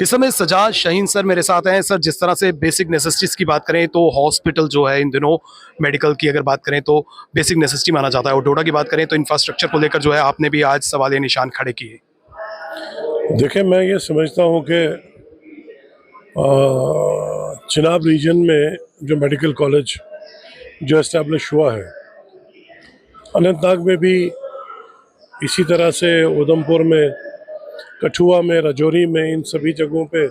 इस समय सजाद शाहीन सर मेरे साथ हैं। सर, जिस तरह से बेसिक नेसेसिटीज़ की बात करें तो हॉस्पिटल जो है इन दिनों मेडिकल की अगर बात करें तो बेसिक नेसेसिटी माना जाता है, और डोडा की बात करें तो इंफ्रास्ट्रक्चर को लेकर जो है आपने भी आज सवालिया निशान खड़े किए। देखिए, मैं ये समझता हूँ कि चिनाब रीजन में जो मेडिकल कॉलेज जो इस्टेब्लिश हुआ है, अनंतनाग में भी इसी तरह से, उधमपुर में, कठुआ में, राजौरी में, इन सभी जगहों पे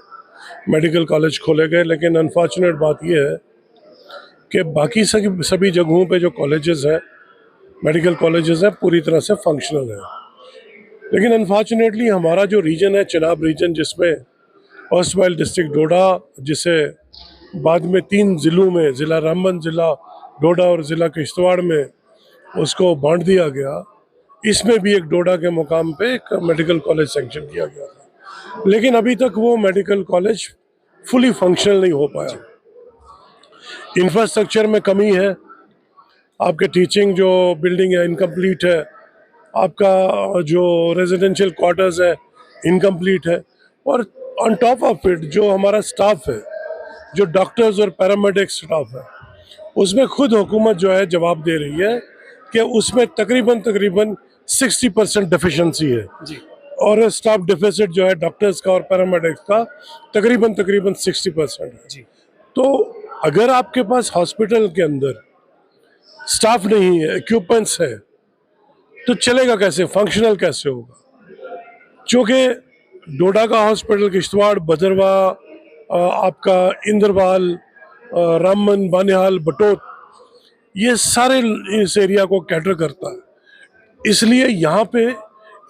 मेडिकल कॉलेज खोले गए। लेकिन अनफॉर्चुनेट बात यह है कि बाकी सभी जगहों पे जो कॉलेजेस हैं, मेडिकल कॉलेजेस हैं, पूरी तरह से फंक्शनल है। लेकिन अनफॉर्चुनेटली हमारा जो रीजन है, चिनाब रीजन, जिसमें अर्स्टवाइल डिस्ट्रिक्ट डोडा, जिसे बाद में 3 ज़िलों में, ज़िला रामबन, ज़िला डोडा और ज़िला किश्तवाड़ में उसको बांट दिया गया, इसमें भी एक डोडा के मुकाम पे एक मेडिकल कॉलेज सैंक्शन किया गया था। लेकिन अभी तक वो मेडिकल कॉलेज फुली फंक्शनल नहीं हो पाया। इंफ्रास्ट्रक्चर में कमी है, आपके टीचिंग जो बिल्डिंग है इनकम्प्लीट है, आपका जो रेजिडेंशियल क्वार्टर्स है इनकम्प्लीट है, और ऑन टॉप ऑफ इट जो हमारा स्टाफ है, जो डॉक्टर्स और पैरामेडिक स्टाफ है, उसमें खुद हुकूमत जो है जवाब दे रही है कि उसमें तकरीबन 60% डेफिशिएंसी है जी। और स्टाफ डेफिसिट जो है डॉक्टर्स का और पैरामेडिक्स का तकरीबन 60% है। जी। तो अगर आपके पास हॉस्पिटल के अंदर स्टाफ नहीं है, इक्विपमेंट्स है, तो चलेगा कैसे, फंक्शनल कैसे होगा? क्योंकि डोडा का हॉस्पिटल, किश्तवाड़, भदरवा, आपका इंद्रवाल, रामबन, बानिहाल, बटोत, ये सारे इस एरिया को कैटर करता है। इसलिए यहाँ पे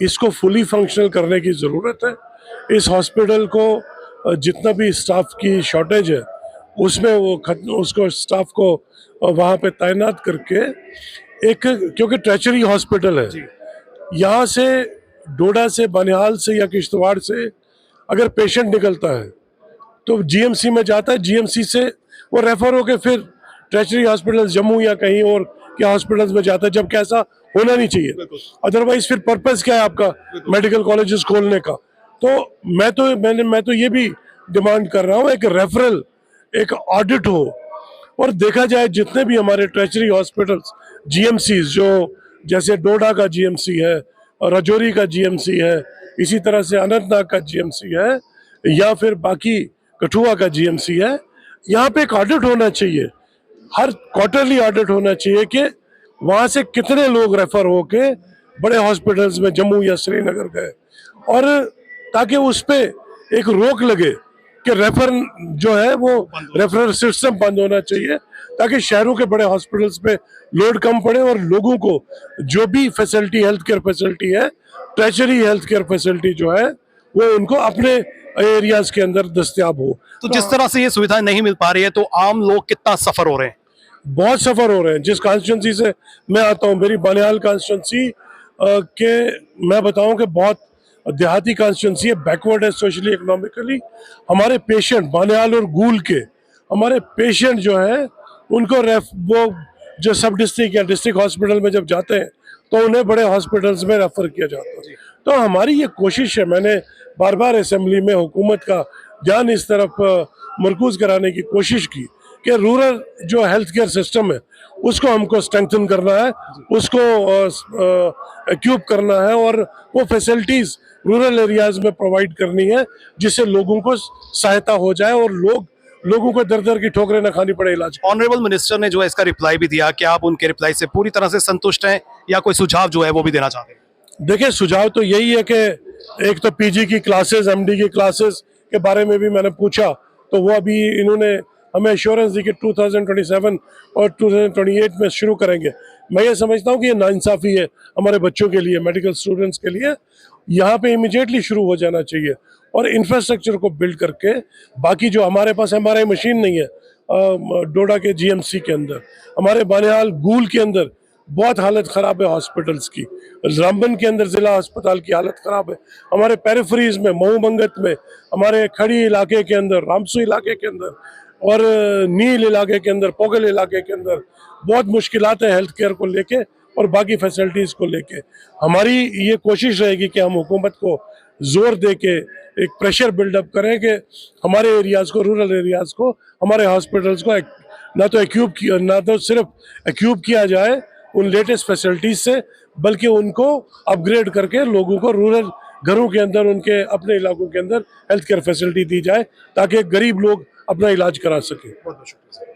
इसको फुली फंक्शनल करने की ज़रूरत है। इस हॉस्पिटल को जितना भी स्टाफ की शॉर्टेज है उसमें उसको स्टाफ को वहाँ पे तैनात करके एक, क्योंकि ट्रेचरी हॉस्पिटल है, यहाँ से डोडा से, बनिहाल से या किश्तवाड़ से अगर पेशेंट निकलता है तो जीएमसी में जाता है, जीएमसी से वो रेफर होके फिर ट्रेचरी हॉस्पिटल जम्मू या कहीं और के हॉस्पिटल्स में जाता है, जबकि ऐसा होना नहीं चाहिए। अदरवाइज फिर पर्पस क्या है आपका मेडिकल कॉलेजेस खोलने का? तो मैं तो ये भी डिमांड कर रहा हूँ, एक रेफरल, एक ऑडिट हो और देखा जाए जितने भी हमारे ट्रेचरी हॉस्पिटल्स, जीएमसी, जो जैसे डोडा का जीएमसी है, राजौरी का जीएमसी है, इसी तरह से अनंतनाग का जीएमसी है, या फिर बाकी कठुआ का जीएमसी है, यहाँ पे एक ऑडिट होना चाहिए, हर क्वार्टरली ऑडिट होना चाहिए कि वहाँ से कितने लोग रेफर होके बड़े हॉस्पिटल्स में जम्मू या श्रीनगर गए, और ताकि उस पर एक रोक लगे कि रेफर जो है वो रेफरल सिस्टम बंद होना चाहिए, ताकि शहरों के बड़े हॉस्पिटल्स पे लोड कम पड़े और लोगों को जो भी फैसिलिटी, हेल्थ केयर फैसिलिटी है, ट्रेचरी हेल्थ केयर फैसिलिटी जो है, वो उनको अपने एरियाज के अंदर दस्तयाब हो। तो जिस तरह से ये सुविधाएं नहीं मिल पा रही है तो आम लोग कितना सफर हो रहे हैं? बहुत सफ़र हो रहे हैं। जिस कॉन्स्टिट्यूंसी से मैं आता हूँ, मेरी बनिहाल कॉन्स्टिट्यूंसी के मैं बताऊँ कि बहुत देहाती कॉन्स्टिट्यूंसी है, बैकवर्ड है सोशली, इकोनॉमिकली। हमारे पेशेंट बनिहाल और गूल के हमारे पेशेंट जो है उनको वो जो सब डिस्ट्रिक्ट या डिस्ट्रिक्ट हॉस्पिटल में जब जाते हैं तो उन्हें बड़े हॉस्पिटल्स में रेफर किया जाता है। तो हमारी ये कोशिश है, मैंने बार बार असेंबली में हुकूमत का ध्यान इस तरफ मरकूज कराने की कोशिश की कि रूरल जो हेल्थ केयर सिस्टम है उसको हमको स्ट्रेंथन करना है, उसको एक्यूप करना है, और वो फैसिलिटीज़ रूरल एरियाज में प्रोवाइड करनी है, जिससे लोगों को सहायता हो जाए और लोगों को दर दर की ठोकरें न खानी पड़े इलाज। ऑनरेबल मिनिस्टर ने जो है इसका रिप्लाई भी दिया, क्या आप उनके रिप्लाई से पूरी तरह से संतुष्ट हैं या कोई सुझाव जो है वो भी देना चाहते हैं? देखिए, सुझाव तो यही है कि एक तो पीजी की क्लासेस, एमडी की क्लासेस के बारे में भी मैंने पूछा, तो वो अभी इन्होंने हमें एश्योरेंस दी कि 2027 और 2028 में शुरू करेंगे। मैं ये समझता हूँ कि ये नाइंसाफ़ी है हमारे बच्चों के लिए, मेडिकल स्टूडेंट्स के लिए। यहाँ पे इमीडिएटली शुरू हो जाना चाहिए और इंफ्रास्ट्रक्चर को बिल्ड करके, बाकी जो हमारे पास एमआरआई मशीन नहीं है डोडा के जीएमसी के अंदर, हमारे बानिहाल गूल के अंदर बहुत हालत ख़राब है हॉस्पिटल्स की, रामबन के अंदर ज़िला अस्पताल की हालत ख़राब है, हमारे पेरिफेरीज में, मऊ मंगत में, हमारे खड़ी इलाके के अंदर, रामसू इलाके के अंदर और नील इलाके के अंदर, पोगल इलाके के अंदर बहुत मुश्किलात है हेल्थ केयर को लेके और बाकी फैसिलिटीज़ को लेके। हमारी ये कोशिश रहेगी कि हम हुकूमत को जोर दे के एक प्रेशर बिल्डअप करें कि हमारे एरियाज़ को, रूरल एरियाज़ को, हमारे हॉस्पिटल्स को ना तो सिर्फ एक्यूब किया जाए उन लेटेस्ट फैसिलिटीज़ से, बल्कि उनको अपग्रेड करके लोगों को रूरल घरों के अंदर, उनके अपने इलाकों के अंदर हेल्थ केयर फैसिलिटी दी जाए ताकि गरीब लोग अपना इलाज करा सकें। बहुत बहुत शुक्रिया सर।